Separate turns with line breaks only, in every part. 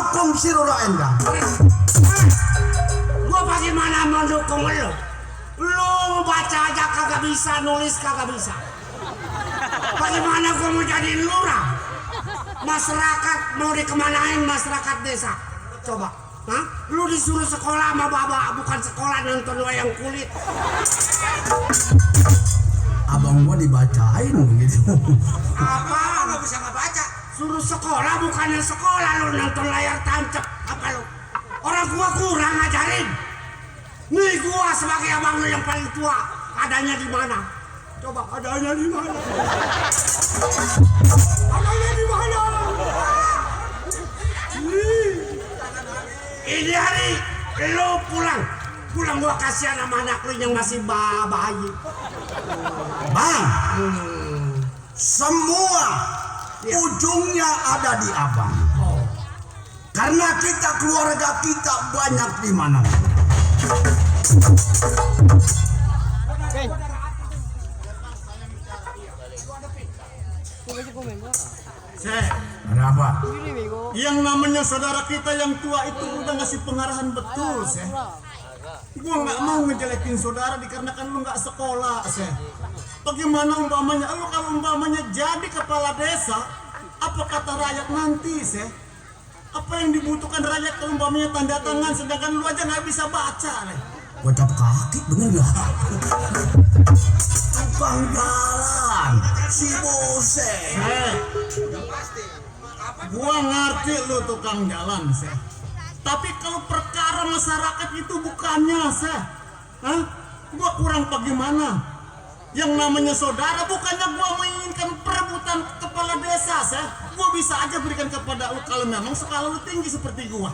dukung si Roro Endang.
Gua bagaimana mendukung lu? Lu baca aja kagak bisa, nulis kagak bisa. Bagaimana gua mau jadi lurah? Masyarakat mau dikemanain masyarakat desa? Coba, hah? Lu disuruh sekolah sama baba, bukan sekolah nonton wayang kulit.
Abang gua dibacain gitu.
Apa? Nggak bisa ngebaca. Suruh sekolah bukannya sekolah, lu nonton layar tancap. Apa lu? Orang gua kurang ngajarin. Nih gua sebagai abang lu yang paling tua, adanya di mana? Coba adanya di mana? Adanya di mana? Ini hari lu pulang. Pulang gua kasihan sama anak lu yang masih bayi.
Bang, semua ujungnya ada di abang. Karena kita keluarga kita banyak di mana.
Ada apa?
Yang namanya saudara kita yang tua itu udah ngasih pengarahan betul, Seh. Gua nggak mau ngejelekin saudara dikarenakan lu nggak sekolah, Seh. Bagaimana umpamanya, lu kalau umpamanya jadi kepala desa, apa kata rakyat nanti, Seh? Apa yang dibutuhkan rakyat kalau umpamanya tanda tangan, sedangkan lu aja nggak bisa baca, Leh.
Gocap kaki bener gak? Tukang jalan, si Bose.
Gua ngerti lu tukang jalan, Seh. Tapi kalau perkara masyarakat itu bukannya, Seh. Hah? Gua kurang bagaimana? Yang namanya saudara bukannya gua menginginkan perebutan kepala desa, Seh. Gua bisa aja berikan kepada lu kalau memang skala lu tinggi seperti gua.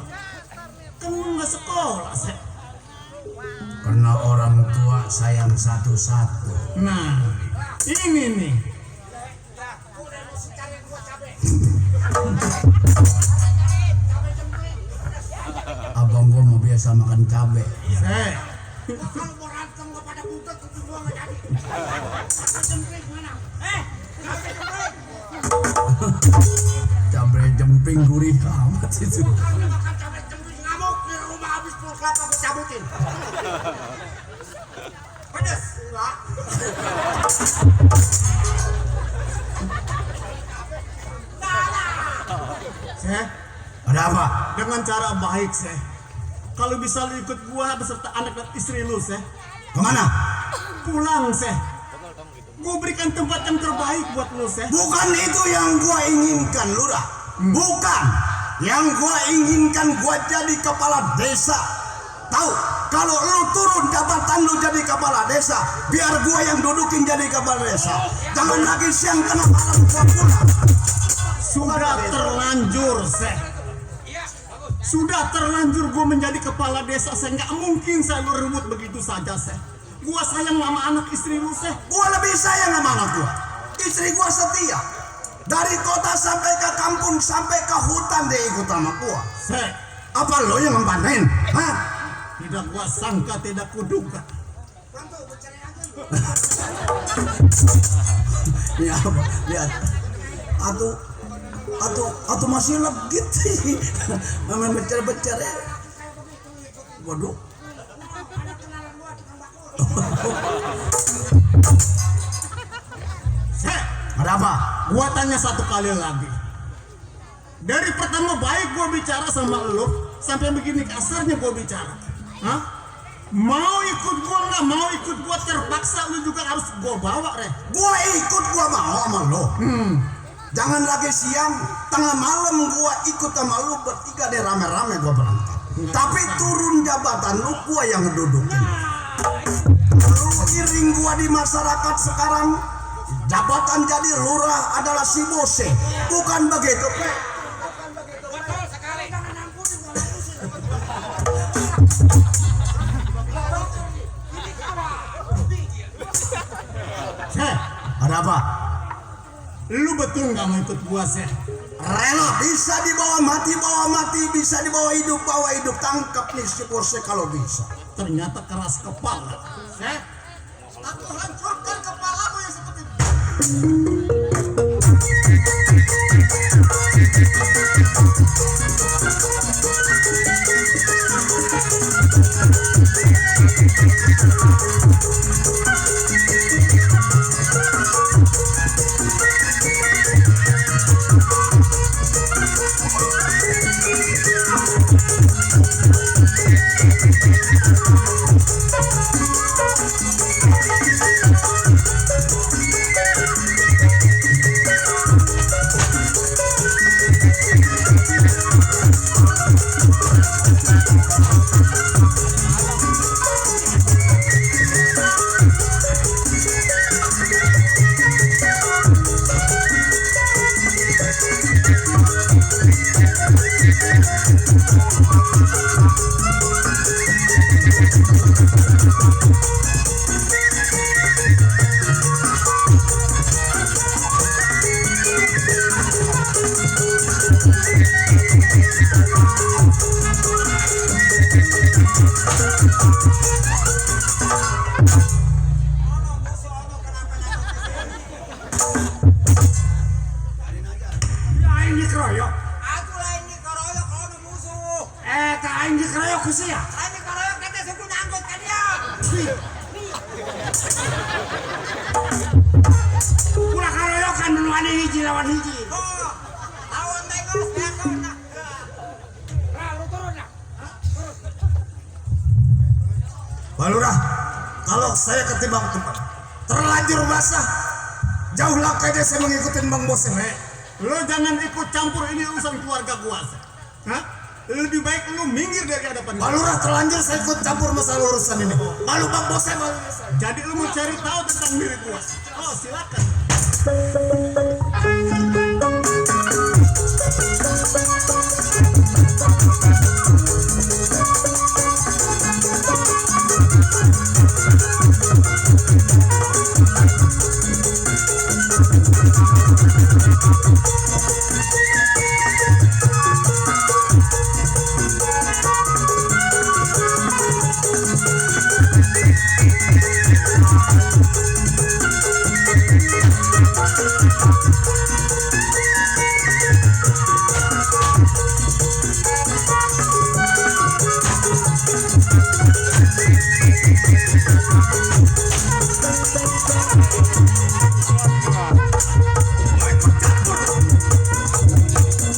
Kan lu nggak sekolah, Seh.
Karena orang tua sayang satu-satu.
Nah, ini nih.
Abang gua mau biasa makan cabe.
Seh.
Kalau mau ranteng gua pada butet itu gua nggak jadi. Jempring mana?
Cabe jemping gurih amat itu.
Kalau makan cabai jempring ngamuk di rumah habis pul kelapa gua cabutin. Pedes enggak?
Seh.
Ada apa?
Dengan cara baik, Seh. Kalau bisa lu ikut gua beserta anak dan istri lu, Seh.
Kemana?
Pulang, Seh. Gua berikan tempat yang terbaik buat lu, Seh.
Bukan itu yang gua inginkan, Lurah. Bukan. Yang gua inginkan gua jadi kepala desa. Tahu, kalau lu turun jabatan lu jadi kepala desa, biar gua yang dudukin jadi kepala desa. Jangan lagi siang kena malam gua pulang.
Sudah terlanjur, Seh. Sudah terlanjur gue menjadi kepala desa, Seh. Nggak mungkin saya lu rebut begitu saja, Seh. Gua sayang sama anak istri lu, Seh.
Gua lebih sayang sama anak gua. Istri gua setia. Dari kota sampai ke kampung sampai ke hutan dia ikut sama gua.
Seh,
Apa lo yang ngempanin? Hah?
tidak gua sangka, tidak kuduga.
Ya, lihat. Atau masih legit sih. Main becer-becer ya. Waduh.
Seh,
Ada apa?
gua tanya satu kali lagi. Dari pertama baik gua bicara sama lu, sampai begini kasarnya gua bicara. Hah? Mau ikut gua nggak mau ikut gua, terpaksa lu juga harus gua bawa, Reh.
Gua ikut, gua mau sama lo. Jangan lagi siang, tengah malam gua ikut sama lu bertiga deh rame-rame gua berangkat. Tapi turun jabatan lu gua yang ngedudukin. Lu kiring gua di masyarakat sekarang, jabatan jadi lurah adalah si Bose. Bukan begitu, Pe?
Betul sekali. Jangan ampuni gua.
Seh,
Ada apa?
lu betul nggak mau ikut gua, Seh?
Rela, bisa dibawa mati, bisa dibawa hidup, bawa hidup. Tangkap nih si Bose kalau bisa.
Ternyata keras kepala.
Seh, aku hancurkan kepalamu yang seperti itu. Lain dikeroyok.
Aku lain dikeroyok kalau ada musuh.
Lain dikeroyok ke sih ya.
Lain dikeroyok kita suku nyangkut kan dia.
Ulah keroyokan dulu ada hiji lawan hiji.
Oh, lawan tengos ya kena.
Lalu turun lah.
Pak Lurah, kalau saya ketimbang tempat terlanjur basah, jauh langkahnya saya mengikuti Bang Bos ini.
Lo jangan ikut campur ini urusan keluarga gua. Hah? Lebih baik lu minggir dari hadapan
Pak
gua.
Lurah terlanjur saya ikut campur masalah urusan ini. Malu Bang Bos saya malu.
Jadi lu mau cari tahu tentang diri gua. Oh, silakan.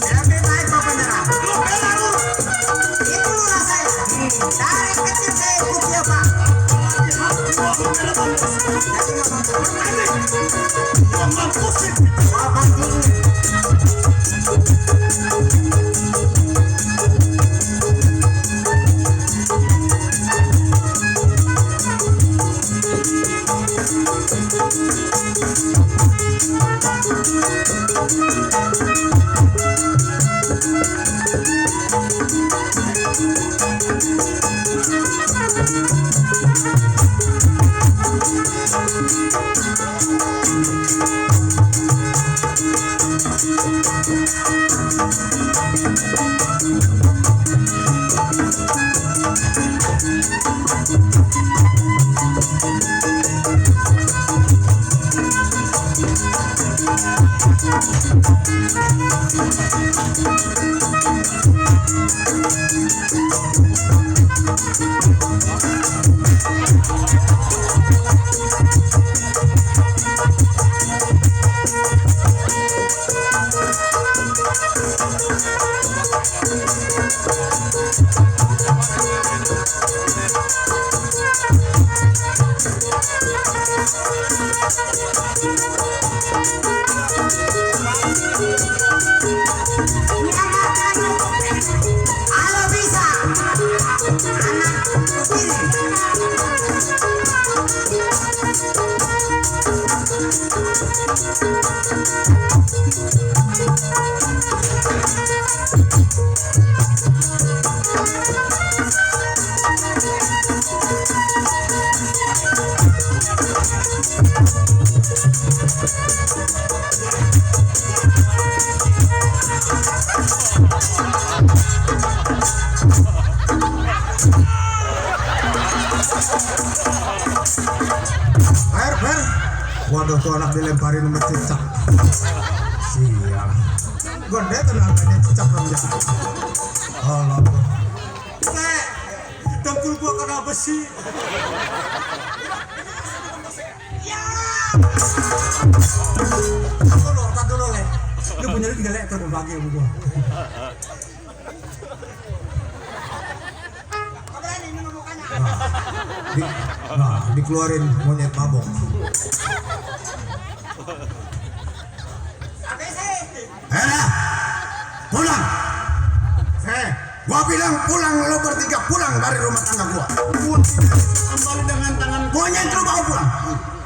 Lebih baik bapak nyerah. Itu lurah saya. Dari kecil saya ikut dia pak. Jadi nggak mampu. Bapak tinggi. Halo bisa. Anak begini.
Fer. Waduh tuh anak dilemparin sama cicak. Sial. Gede tenaganya cicak rambut. Allah.
Dengkul gua kenapa sih?
Tak dulu le. Lu punya lu 3 lekor bagi sama gua.
Berani minum mukanya.
Dikeluarin monyet mabok. Pulang. Gua bilang pulang, lo bertiga pulang dari rumah tangga gua.
Gua tidak kembali dengan tangan gua.
Monyet lu mau pulang.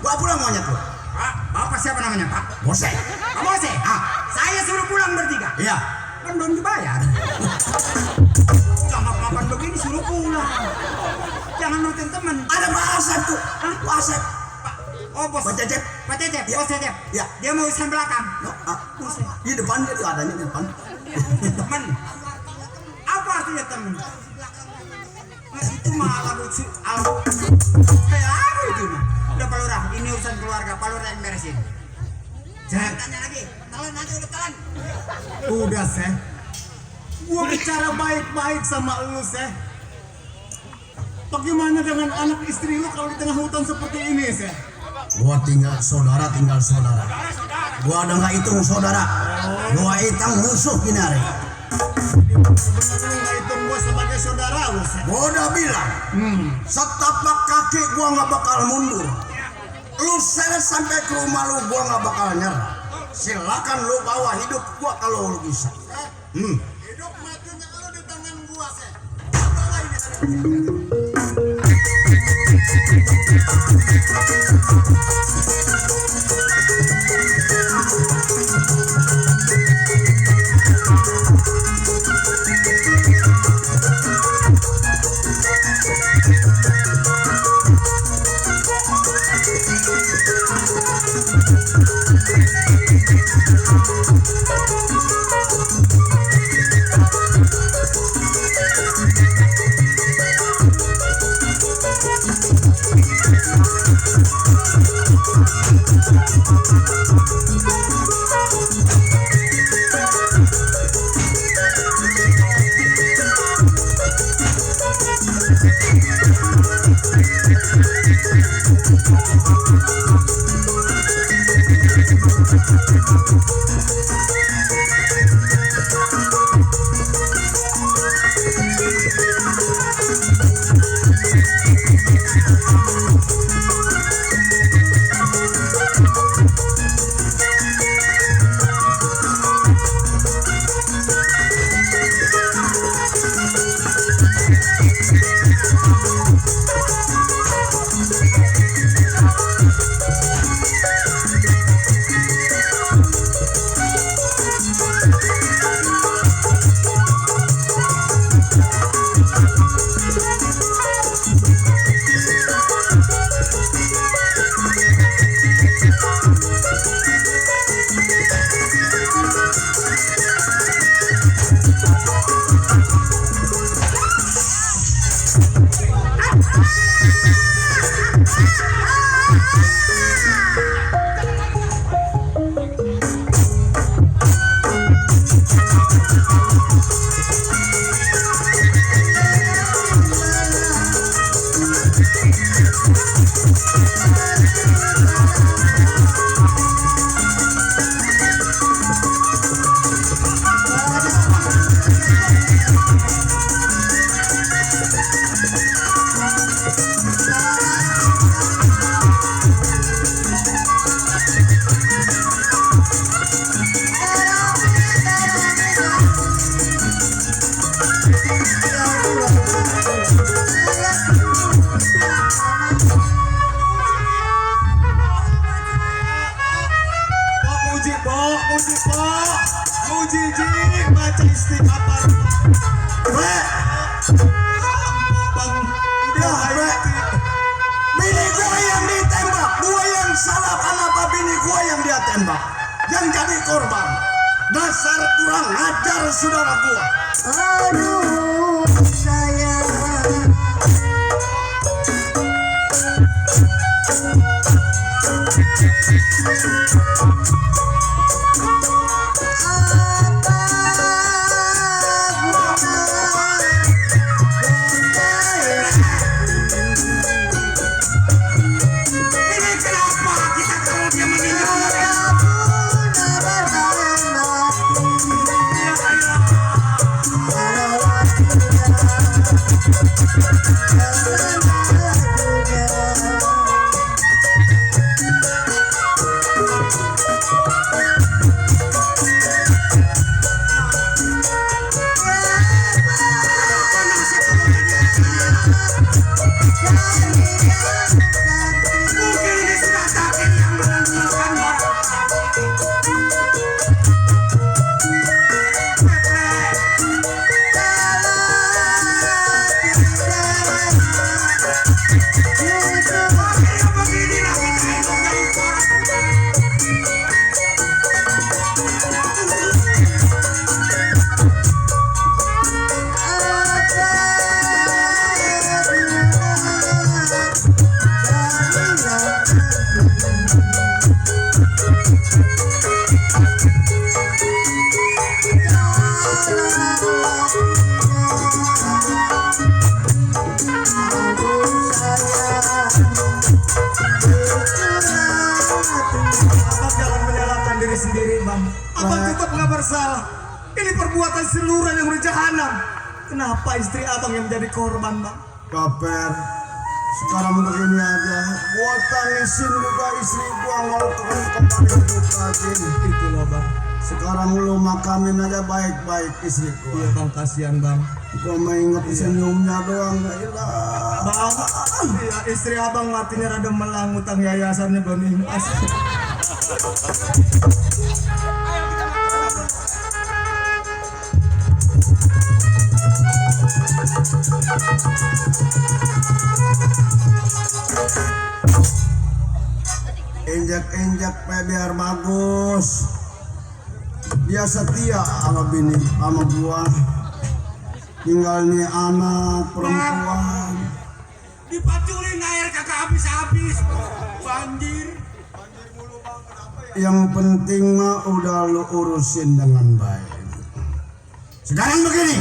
Gua pulang monyet lu.
Pak, bapak siapa namanya Pak?
Bose.
Pak Bose. Saya suruh pulang bertiga.
Iya.
Kan belum dibayar.
tuh. Pak Asep.
Oh bos.
Pak Cecep.
Pak Cecep,
Ya.
bos Cecep.
Ya.
Dia mau urusan belakang.
No, di depan dia tuh adanya di depan.
Temen. Apa artinya temen? Nah, itu malah lucu. Kayak apa itu mah? Udah Pak Lurah, ini urusan keluarga. Pak Lurah yang beresin. Jangan tanya lagi. Telan aja udah telan.
Udah seh. Gua bicara baik-baik sama lu seh. Bagaimana dengan anak istri lu kalau di tengah hutan seperti ini seh?
Gua tinggal saudara. Gua udah nggak hitung saudara. Gua hitung musuh gini hari.
Bener-bener nggak hitung gua sebagai saudara lu seh.
Gua udah bilang, setapak kaki gua nggak bakal mundur. Lu seret sampai ke rumah lu, gua nggak bakal nyerah. Silakan lu bawa hidup gua kalau lu bisa.
Hidup matinya lu di tangan gua seh. Bawa ini. baca istighfar.
Bini gua yang ditembak, gua yang salah. Kenapa bini gua yang dia tembak, yang jadi korban? Dasar kurang ajar saudara gua.
Aduh sayang,
Ini kenapa kita kalau dia meninggal?
aku tak bermain mati.
Abang jangan menyalahkan diri sendiri, Bang. Abang tetap nggak bersalah. Ini perbuatan seluruh yang berjahanam. Kenapa istri abang yang menjadi korban, Bang?
Kaper, sekarang begini aja, gua tangisin juga istri gua ngelakukan kembali hidup lagi.
Itu loh, Bang.
Sekarang lu makamin aja baik-baik istri gua.
Iya, Bang, kasihan, Bang.
Gua mengingat senyumnya doang, gak hilang.
Bang, iya, istri abang matinya rada melang, utang yayasannya belum impas.
Injak-injak biar bagus. Dia setia sama bini, sama gua. Tinggal nih anak perempuan.
Dipaculin air kagak habis-habis. Banjir.
Yang penting mah udah lu urusin dengan baik. Sekarang begini,